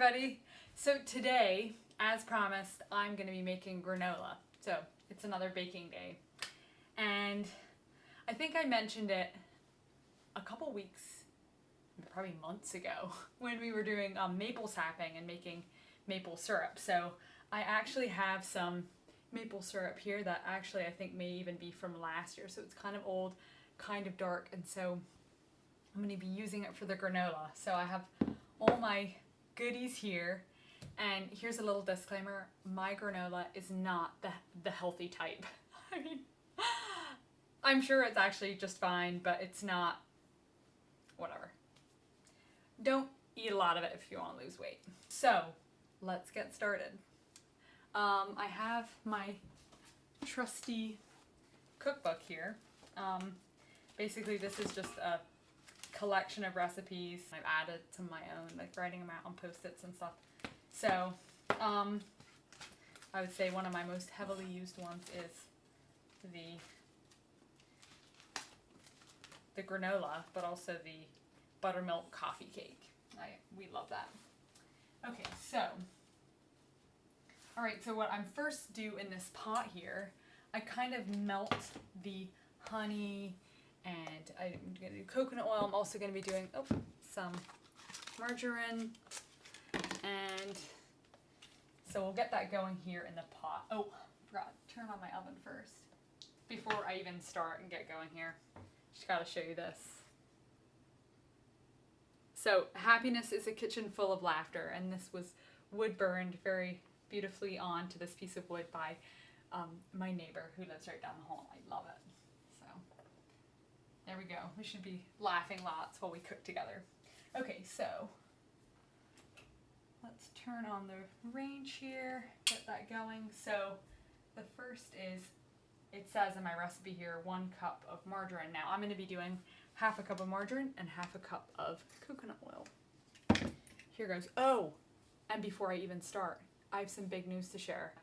everybody. So today, as promised, I'm going to be making granola. So it's another baking day. And I think I mentioned it a couple weeks, probably months ago, when we were doing maple sapping and making maple syrup. So I actually have some maple syrup here that actually I think may even be from last year. So it's kind of old, kind of dark, and so I'm going to be using it for the granola. So I have all my goodies here, and here's a little disclaimer: my granola is not the healthy type. I mean, I'm sure it's actually just fine, but it's not, whatever. Don't eat a lot of it if you want to lose weight. So let's get started. I have my trusty cookbook here. Basically this is just a collection of recipes I've added to my own, like writing them out on Post-its and stuff. So I would say one of my most heavily used ones is the granola, but also the buttermilk coffee cake. We love that. Okay, so alright, so what I'm first do in this pot here, I kind of melt the honey, and I'm going to do coconut oil. I'm also going to be doing some margarine, and so we'll get that going here in the pot. Oh, forgot to turn on my oven first before I even start and get going here. Just got to show you this. So, happiness is a kitchen full of laughter, and this was wood burned very beautifully onto this piece of wood by my neighbor who lives right down the hall. I love it. So there we go. We should be laughing lots while we cook together. Okay, so let's turn on the range here, get that going. So the first is, it says in my recipe here, 1 cup of margarine. Now I'm going to be doing half a cup of margarine and half a cup of coconut oil. Here goes. Oh, and before I even start, I have some big news to share.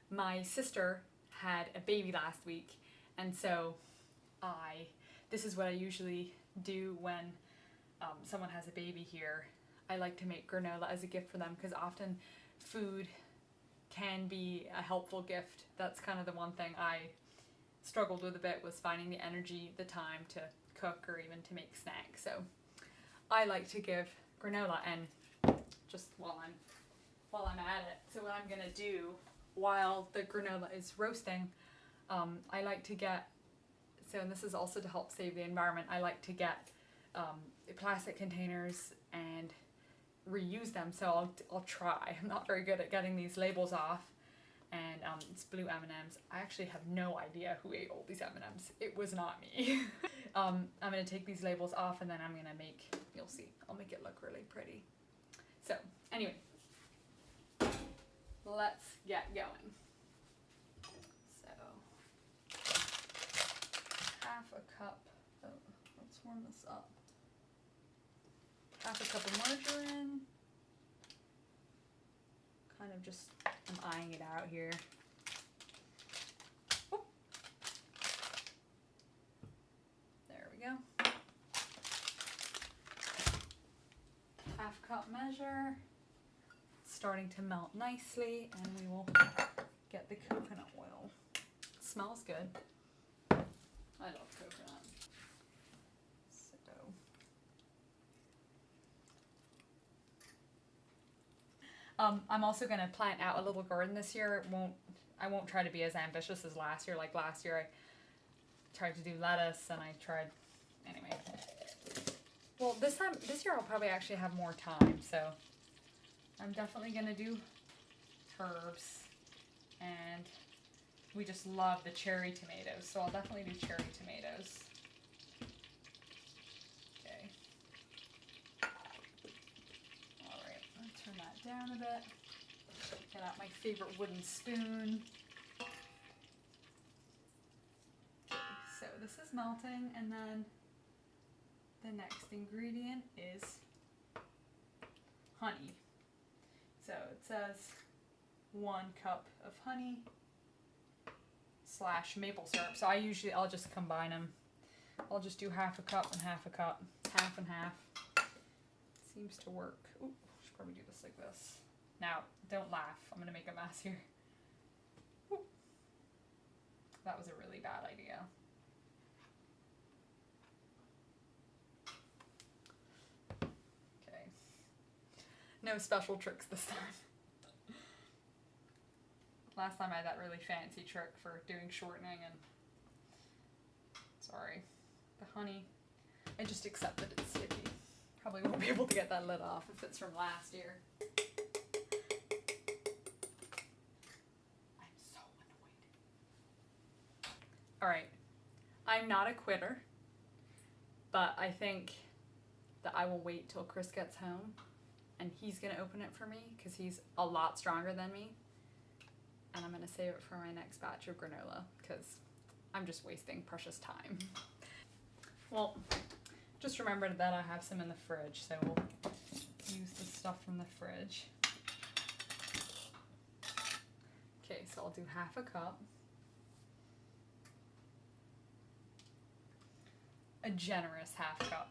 My sister had a baby last week, and so this is what I usually do when someone has a baby here. I like to make granola as a gift for them, because often food can be a helpful gift. That's kind of the one thing I struggled with a bit, was finding the energy, the time to cook or even to make snacks. So I like to give granola, and just while I'm at it, so what I'm gonna do while the granola is roasting, I like to get, so, and this is also to help save the environment, I like to get plastic containers and reuse them. So I'll try. I'm not very good at getting these labels off, and it's blue M&Ms. I actually have no idea who ate all these M&Ms. It was not me. I'm gonna take these labels off, and then I'm gonna make, you'll see, I'll make it look really pretty. So anyway, let's get going. So half a cup, let's warm this up. Half a cup of margarine. Kind of just, I'm eyeing it out here. Whoop. There we go. Half cup measure. It's starting to melt nicely, and we will get the coconut oil. It smells good. I love coconut. I'm also going to plant out a little garden this year. I won't try to be as ambitious as last year. Like last year I tried to do lettuce, and I tried, anyway. Well, this year I'll probably actually have more time, so I'm definitely going to do herbs, and we just love the cherry tomatoes, so I'll definitely do cherry tomatoes. Okay. Alright, let's turn that down a bit. Get out my favorite wooden spoon. Okay, so this is melting, and then the next ingredient is honey. So it says 1 cup of honey / maple syrup. So I'll just combine them. I'll just do half a cup and half a cup, half and half. Seems to work. Ooh, should probably do this like this. Now, don't laugh. I'm going to make a mess here. Woo. That was a really bad idea. Okay. No special tricks this time. Last time I had that really fancy trick for doing shortening and... Sorry. The honey, I just accepted it's sticky. Probably won't be able to get that lid off if it's from last year. I'm so annoyed. Alright, I'm not a quitter, but I think that I will wait till Chris gets home and he's going to open it for me because he's a lot stronger than me. And I'm going to save it for my next batch of granola because I'm just wasting precious time. Well, just remembered that I have some in the fridge, so we'll use the stuff from the fridge. Okay, so I'll do half a cup. A generous half cup.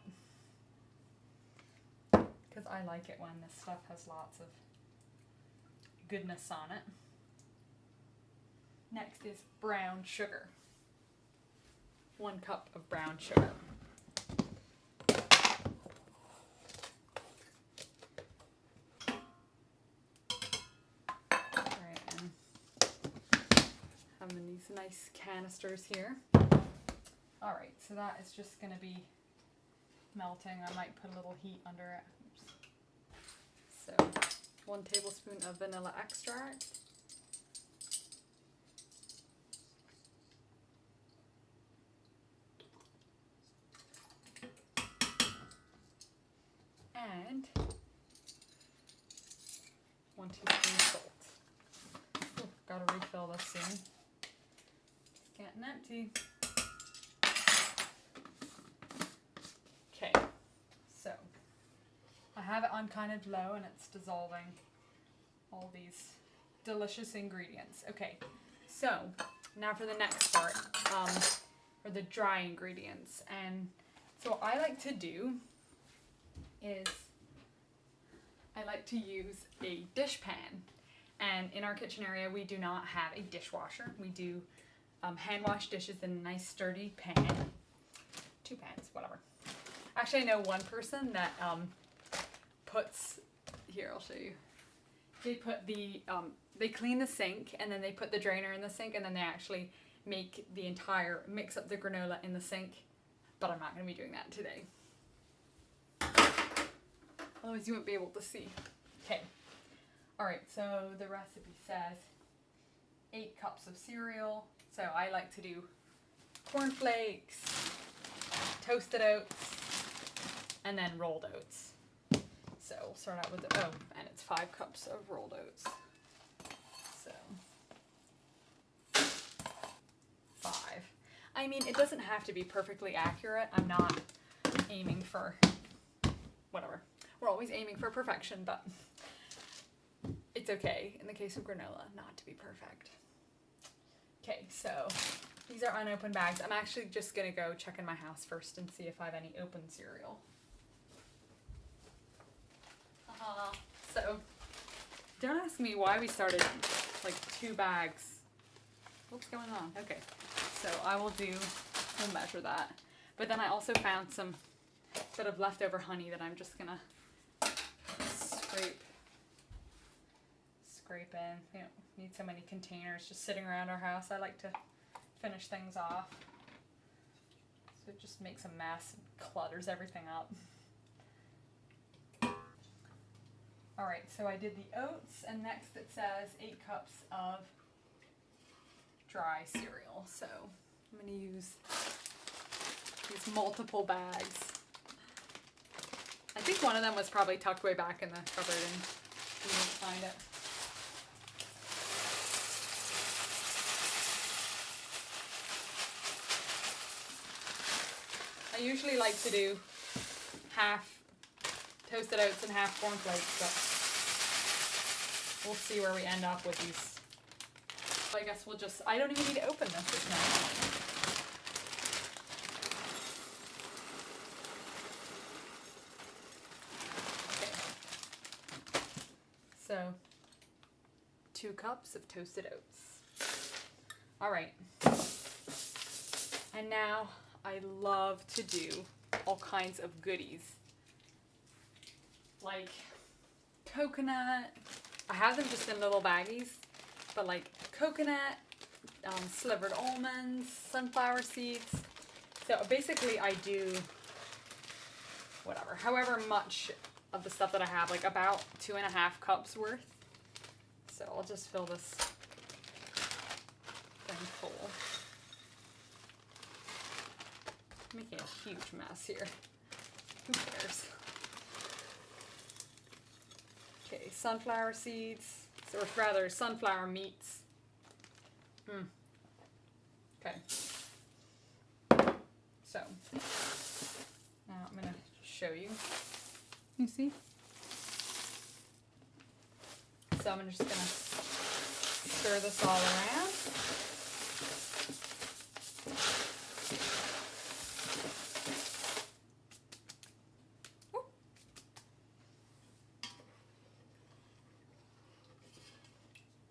Because I like it when this stuff has lots of goodness on it. Next is brown sugar. 1 cup of brown sugar. Alright, and having these nice canisters here. Alright, so that is just going to be melting. I might put a little heat under it. Oops. So, 1 tablespoon of vanilla extract. And 1 teaspoon salt. Ooh, gotta refill this soon. It's getting empty. Okay, so I have it on kind of low and it's dissolving all these delicious ingredients. Okay, so now for the next part, or the dry ingredients. And so what I like to do is I like to use a dish pan, and in our kitchen area we do not have a dishwasher. We do hand wash dishes in a nice sturdy pan, 2 pans, whatever. Actually, I know one person that puts, here I'll show you, they put the, they clean the sink and then they put the drainer in the sink and then they actually make the entire, mix up the granola in the sink, but I'm not going to be doing that today. Otherwise you won't be able to see. Okay. Alright, so the recipe says 8 cups of cereal. So I like to do cornflakes, toasted oats, and then rolled oats. So we'll start out with the, oh, and it's 5 cups of rolled oats. So 5. I mean, it doesn't have to be perfectly accurate. I'm not aiming for whatever. We're always aiming for perfection, but it's okay in the case of granola not to be perfect. Okay, so these are unopened bags. I'm actually just going to go check in my house first and see if I have any open cereal. So don't ask me why we started like 2 bags. What's going on? Okay, so I will we'll measure that. But then I also found some bit of leftover honey that I'm just going to scrape in. We don't need so many containers just sitting around our house. I like to finish things off. So it just makes a mess and clutters everything up. Alright, so I did the oats, and next it says 8 cups of dry cereal. So I'm going to use these multiple bags. I think one of them was probably tucked way back in the cupboard and we didn't find it. I usually like to do half toasted oats and half cornflakes, but we'll see where we end up with these. So I guess we'll just, I don't even need to open this, it's nice. So 2 cups of toasted oats. All right. And now I love to do all kinds of goodies. Like coconut. I have them just in little baggies, but like coconut, slivered almonds, sunflower seeds. So basically I do whatever, however much of the stuff that I have, like about 2.5 cups worth. So I'll just fill this thing full. Making a huge mess here. Who cares? Okay, sunflower seeds, or rather sunflower meats. Okay. So, now I'm going to show you. You see? So I'm just going to stir this all around.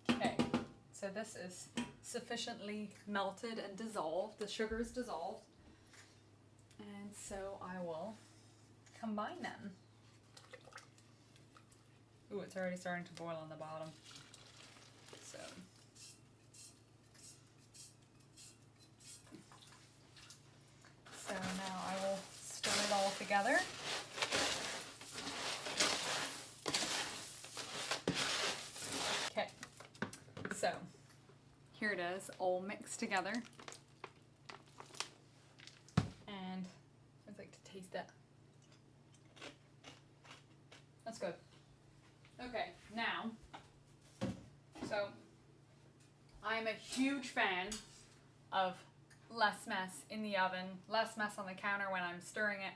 Okay, so this is sufficiently melted and dissolved. The sugar is dissolved. And so I will combine them. Ooh, it's already starting to boil on the bottom. So now I will stir it all together. Okay, so here it is, all mixed together. And I'd like to taste it. That's good. Okay, now, so I'm a huge fan of less mess in the oven, less mess on the counter when I'm stirring it.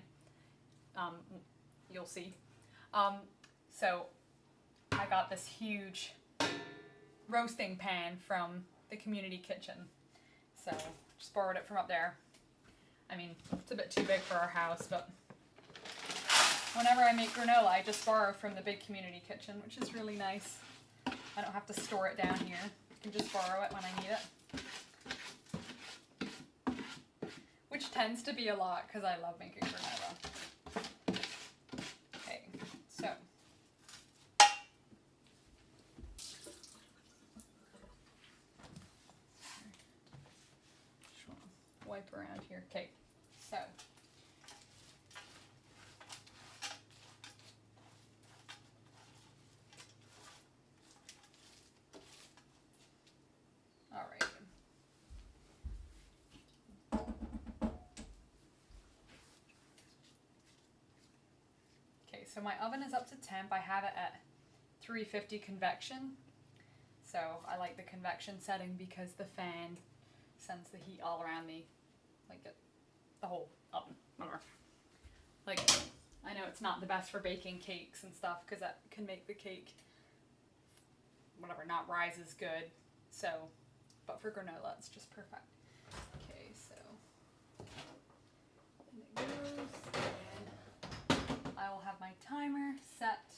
You'll see. So I got this huge roasting pan from the community kitchen. So just borrowed it from up there. I mean, it's a bit too big for our house, but whenever I make granola, I just borrow from the big community kitchen, which is really nice. I don't have to store it down here. I can just borrow it when I need it. Which tends to be a lot because I love making granola. Okay, so. Just want to wipe around here. Okay, so. So my oven is up to temp. I have it at 350 convection. So I like the convection setting because the fan sends the heat all around the whole oven. Whatever. Like, I know it's not the best for baking cakes and stuff because that can make the cake, whatever, not rise as good. So, but for granola, it's just perfect. Okay, so and it goes. I will have my timer set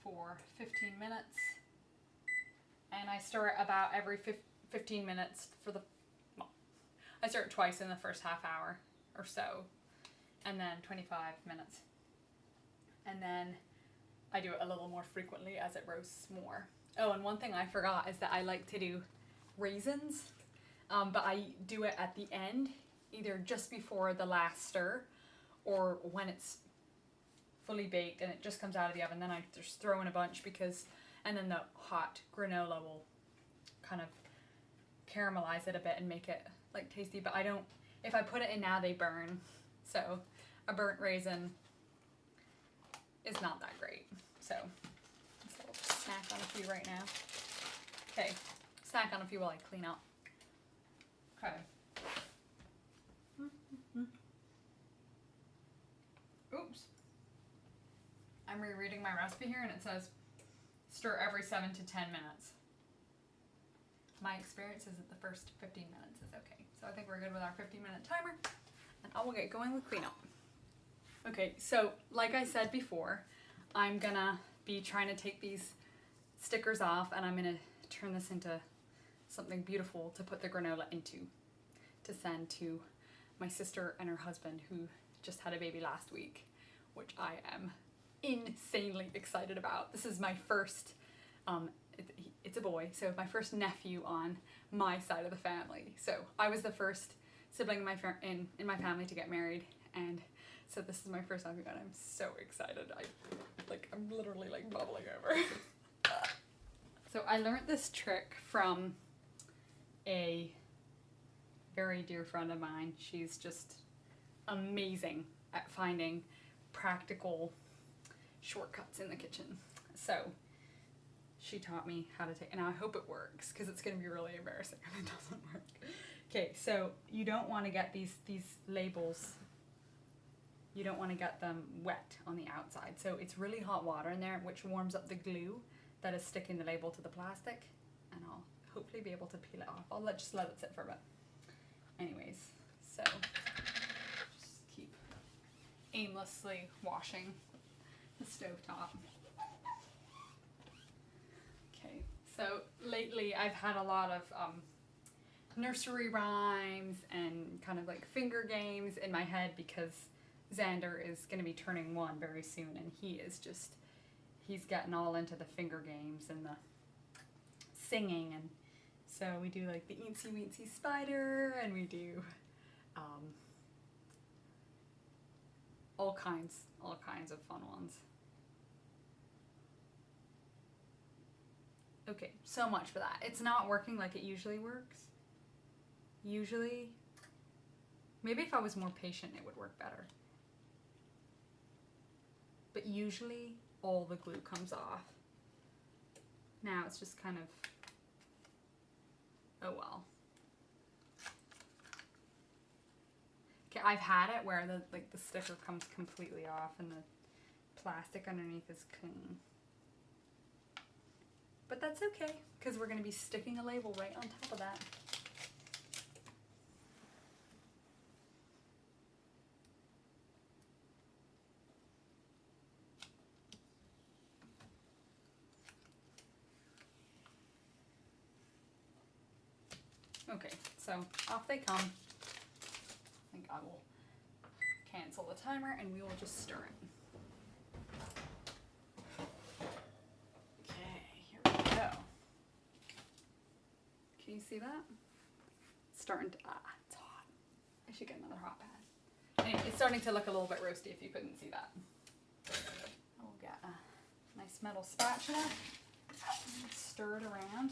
for 15 minutes, and I stir it about every 15 minutes for the, well, I stir it twice in the first half hour or so, and then 25 minutes, and then I do it a little more frequently as it roasts more. Oh, and one thing I forgot is that I like to do raisins, but I do it at the end, either just before the last stir, or when it's fully baked and it just comes out of the oven, then I just throw in a bunch and then the hot granola will kind of caramelize it a bit and make it like tasty, but if I put it in now, they burn. So a burnt raisin is not that great. So we'll just snack on a few right now. Okay, snack on a few while I clean up. Okay. Oops. I'm rereading my recipe here and it says stir every 7 to 10 minutes. My experience is that the first 15 minutes is okay. So I think we're good with our 15-minute timer and I will get going with cleanup. Okay, so like I said before, I'm gonna be trying to take these stickers off, and I'm going to turn this into something beautiful to put the granola into, to send to my sister and her husband, who just had a baby last week, which I am insanely excited about. This is my first, it's a boy, so my first nephew on my side of the family. So I was the first sibling in my family to get married, and so this is my first nephew, and I'm so excited. I'm literally like bubbling over. So I learned this trick from a very dear friend of mine. She's just amazing at finding practical shortcuts in the kitchen. So she taught me how to take, and I hope it works, because it's going to be really embarrassing if it doesn't work. Okay, so you don't want to get these labels, you don't want to get them wet on the outside. So it's really hot water in there, which warms up the glue that is sticking the label to the plastic, and I'll hopefully be able to peel it off. I'll just let it sit for a bit. Anyways, so just keep aimlessly washing the stovetop. Okay, so lately I've had a lot of nursery rhymes and kind of like finger games in my head, because Xander is going to be turning 1 very soon, and he's getting all into the finger games and the singing, and so we do like the Eensy Weensy Spider, and we do all kinds of fun ones. Okay, so much for that. It's not working like it usually works. Usually, maybe if I was more patient it would work better. But usually all the glue comes off. Now it's just kind of, oh well. Okay, I've had it where the sticker comes completely off and the plastic underneath is clean. But that's okay, because we're going to be sticking a label right on top of that. Okay, so off they come. I think I will cancel the timer and we will just stir it. Okay, here we go. Can you see that? It's starting to, it's hot. I should get another hot pad. Anyway, it's starting to look a little bit roasty if you couldn't see that. I'll get a nice metal spatula and stir it around.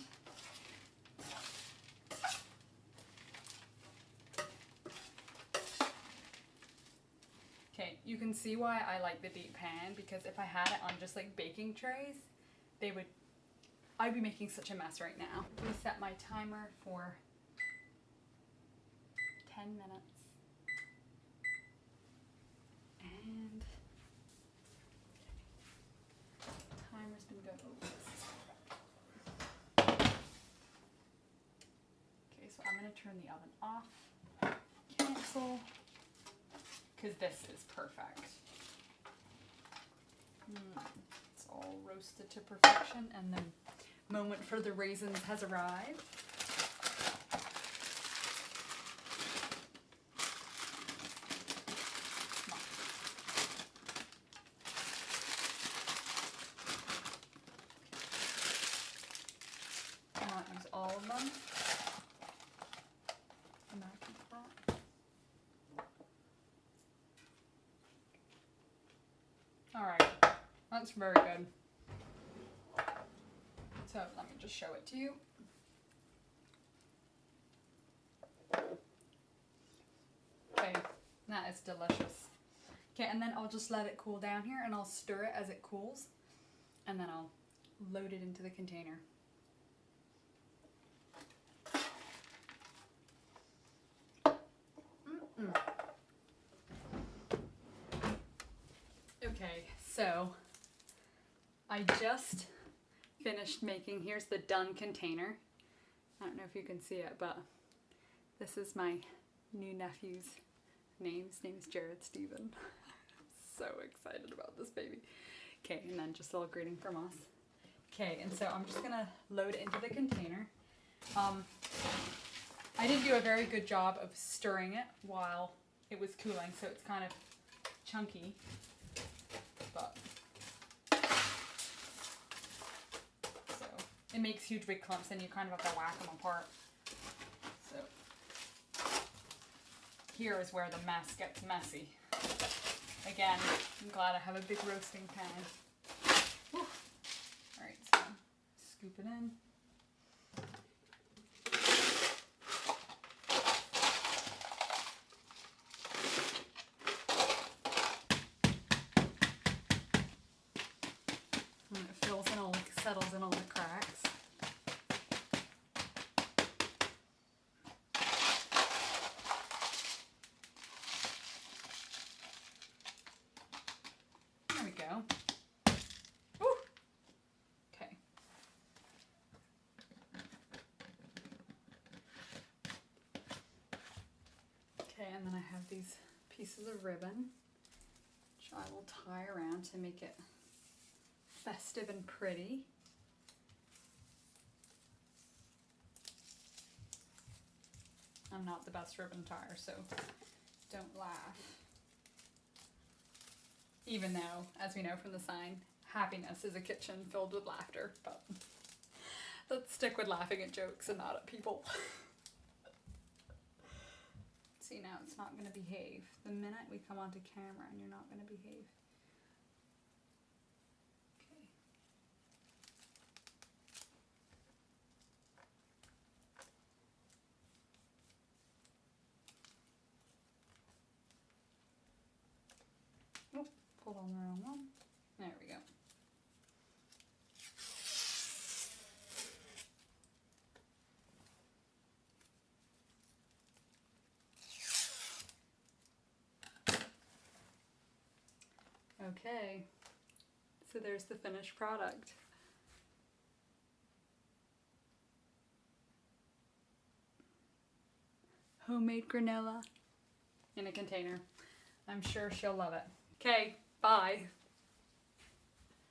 Okay, you can see why I like the deep pan, because if I had it on just like baking trays, I'd be making such a mess right now. We set my timer for 10 minutes. And timer's been good. Okay, so I'm gonna turn the oven off. Cancel. Because this is perfect. It's all roasted to perfection, and the moment for the raisins has arrived. I won't use all of them. Alright, that's very good. So let me just show it to you. Okay, that is delicious. Okay, and then I'll just let it cool down here, and I'll stir it as it cools, and then I'll load it into the container. Okay, so I just finished making, here's the done container. I don't know if you can see it, but this is my new nephew's name. His name is Jared Stephen. I'm so excited about this baby. Okay, and then just a little greeting from us. Okay, and so I'm just gonna load it into the container. I didn't do a very good job of stirring it while it was cooling, so it's kind of chunky, but so it makes huge big clumps and you kind of have to whack them apart. So here is where the mess gets messy. Again, I'm glad I have a big roasting pan. Whew. All right, so scoop it in. And it fills in all, settles in all the cracks. There we go. Woo. Okay. Okay, and then I have these pieces of ribbon, which I will tie around to make it festive and pretty. I'm not the best ribbon tire, so don't laugh. Even though, as we know from the sign, happiness is a kitchen filled with laughter, but let's stick with laughing at jokes and not at people. See, now it's not going to behave. The minute we come onto camera and you're not going to behave. Okay. Oh, pulled on the wrong one. There we go. Okay, so there's the finished product. Homemade granola in a container. I'm sure she'll love it. Okay, bye.